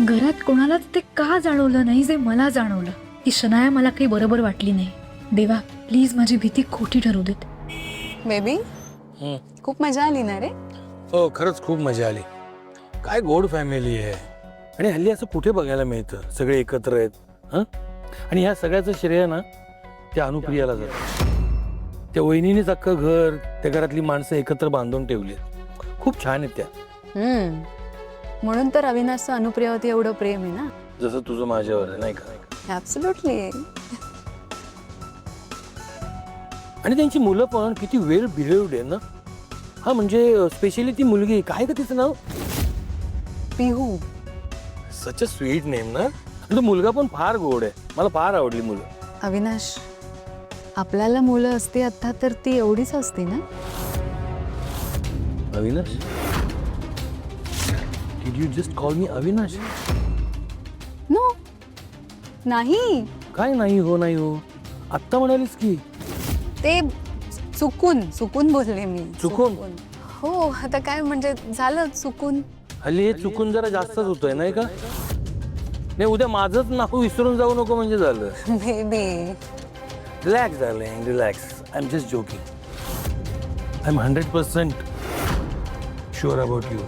घरात कोणालाच ते का जाणवलं नाही जे मला जाणवलं, की शनाया मला काही बरोबर वाटली नाही. देवा प्लीज माझी भीती खोटी ठरू देत. बेबी खूप मजा आली ना रे. हो खरंच खूप मजा आली. काय गोड फॅमिली आहे. आणि हल्ली असं कुठे बघायला मिळतं, सगळे एकत्र आहेत. हं आणि ह्या सगळ्याचं श्रेय ना त्या अनुप्रियाला जातं. त्या वहिनीनेच अख्खं घर, त्या घरातली माणसं एकत्र बांधून ठेवली. खूप छान आहेत त्या. म्हणून तर अविनाशचं अनुप्रियावरती एवढं प्रेम आहे ना. जसं तुझं माझ्यावर आहे नाही का. ऍब्सोल्युटली. आणि त्यांची मुलं पण किती वेल बिहेव्ड आहे ना. हा म्हणजे स्पेशली ती मुलगी, काय का तिचं नाव, पिहू. सच अ स्वीट नेम ना. तो मुलगा पण फार गोड आहे, मला फार आवडली मुलं. अविनाश, आपल्याला मुलं असती आता तर ती एवढीच असती ना. Avinash, did you just call me Avinash? No, नाही. काय नाही हो, नाही हो, आत्ता म्हणालीस की. ते चुकून बोलले मी. चुकून? हो, आता काय म्हणजे झालं चुकून. हल्ली हे चुकून जरा जास्तच होतोय नाही का. नाही उद्या माझंच नाव विसरून जाऊ नको म्हणजे झालं. Baby relax darling, relax. I am just joking. I am 100% sure about you.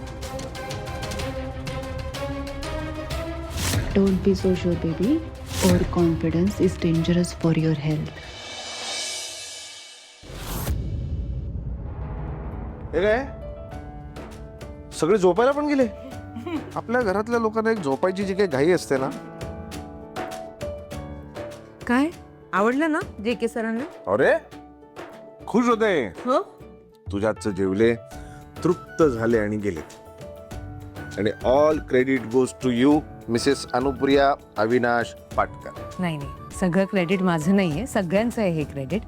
Don't be so sure, baby. Overconfidence is dangerous for your health. हे काय सगळे झोपायला पण गेले. आपल्या घरातल्या लोकांना एक झोपायची जी काही घाई असते ना. काय आवडलं ना JK सरांना? अरे खुश होते. हो, तुझ्या हातचं जेवले, तृप्त झाले आणि गेले. आणि all credit goes to you Mrs Anupriya Avinash Patkar. नाही नाही, सगळं क्रेडिट माझं नाहीये, सगळ्यांचं आहे हे क्रेडिट.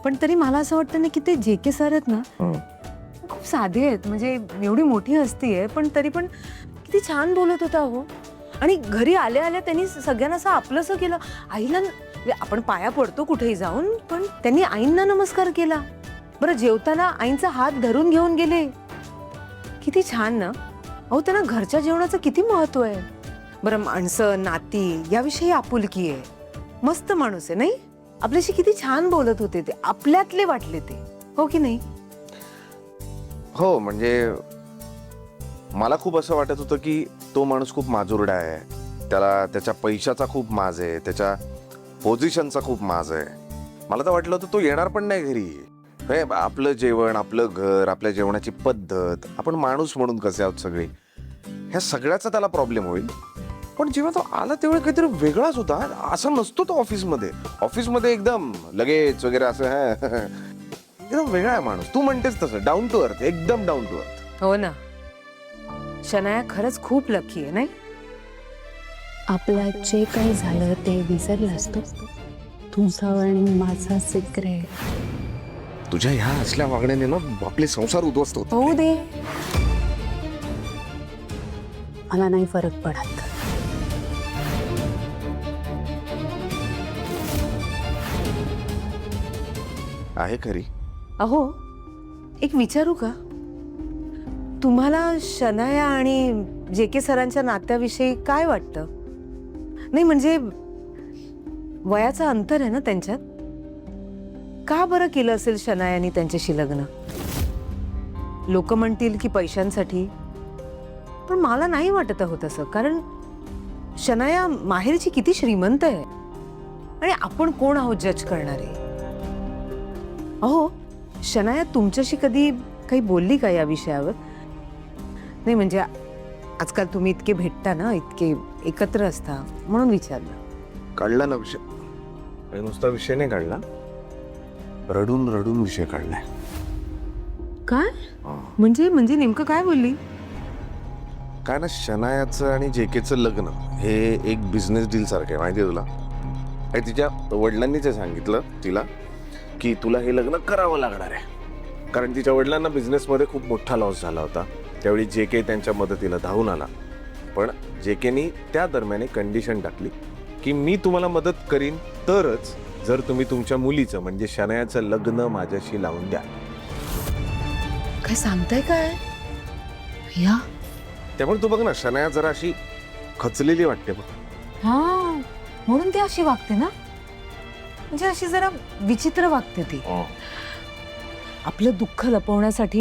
पण तरी मला असं वाटतं ना की ते JK सर आहेत ना, खूप साधे आहेत. म्हणजे एवढी मोठी हस्ती आहे पण तरी पण किती छान बोलत होता हो. आणि घरी आल्या आल्या त्यांनी सगळ्यांना असं आपलंसं केलं. आईला आपण पाया पडतो कुठेही जाऊन, पण त्यांनी आईंना नमस्कार केला. बरं जेवताना आईंचा हात धरून घेऊन गेले. किती छान ना. अहो त्यांना घरच्या जेवणाचं किती महत्व आहे. बरं माणसं नाती याविषयी आपुलकी आहे. मस्त माणूस आहे नाही. आपल्याशी किती छान बोलत होते ते, आपल्यातले वाटले ते, हो की नाही. हो म्हणजे मला खूप असं वाटत होतं की तो माणूस खूप माजुरडा आहे. त्याला त्याच्या पैशाचा खूप माज आहे, त्याच्या पोझिशनचा खूप माज आहे. मला तर वाटलं होतं तो येणार पण नाही घरी. हे आपलं जेवण, आपलं घर, आपल्या जेवणाची पद्धत, आपण माणूस म्हणून कसे आहोत सगळे, ह्या सगळ्याचा त्याला प्रॉब्लेम होईल. पण जेव्हा तो आला तेव्हा काहीतरी वेगळाच होता. असं नसतो तो ऑफिसमध्ये एकदम लगेच वगैरे असं. एकदम वेगळा आहे माणूस. तू म्हणतेस तसं डाऊन टू अर्थ, एकदम डाऊन टू अर्थ. हो ना. शनाया खरंच खूप लकी आहे नाही. आपल्या जे काही झालं ते विसरलास तू. तुझा आणि माझा सिक्रेट. तुझ्या ह्या असल्या वागण्याने ना आपले संसार उद्ध्वस्त होतो. होऊ दे, मला नाही फरक पडत. आहे खरी. अहो एक विचारू का तुम्हाला, शनाया आणि JK सरांच्या नात्याविषयी काय वाटतं? नाही म्हणजे वयाचं अंतर आहे ना त्यांच्यात. का बरं केलं असेल शनायानी त्यांच्याशी लग्न? लोक म्हणतील की पैशांसाठी, पण मला नाही वाटत हो तसं. कारण शनाया माहेरची किती श्रीमंत आहे आणि आपण कोण आहोत जज करणारे. अहो शनाया तुमच्याशी कधी काही बोलली का या विषयावर? नाही म्हणजे आजकाल तुम्ही इतके भेटता ना, इतके एकत्र असता म्हणून विचारलं. काढला ना विषय. आणि नुसता विषय नाही काढला, रडून रडून विषय काढलाय. काय म्हणजे नेमकं काय बोलली? काय ना, शनायाचं आणि JKचं लग्न हे एक बिझनेस डील सारखं आहे, माहिती आहे तुला. आणि तिच्या वडिलांनी ते सांगितलं तिला की तुला हे लग्न करावं लागणार आहे. कारण तिच्या वडिलांना बिझनेसमध्ये खूप मोठा लॉस झाला होता. त्यावेळी JK त्यांच्या मदतीला धावून आला. पण JKनी त्या दरम्यान कंडिशन टाकली की मी तुम्हाला मदत करीन तरच जर तुम्ही तुमच्या मुलीचं म्हणजे शनायाचं लग्न माझ्याशी लावून द्या. काय सांगताय काय? या त्यामुळे तू बघ ना, शनाया जरा अशी खचलेली वाटते बघ. हा म्हणून ती अशी वागते ना, म्हणजे अशी जरा विचित्र वागते ती. आपलं दुःख लपवण्यासाठी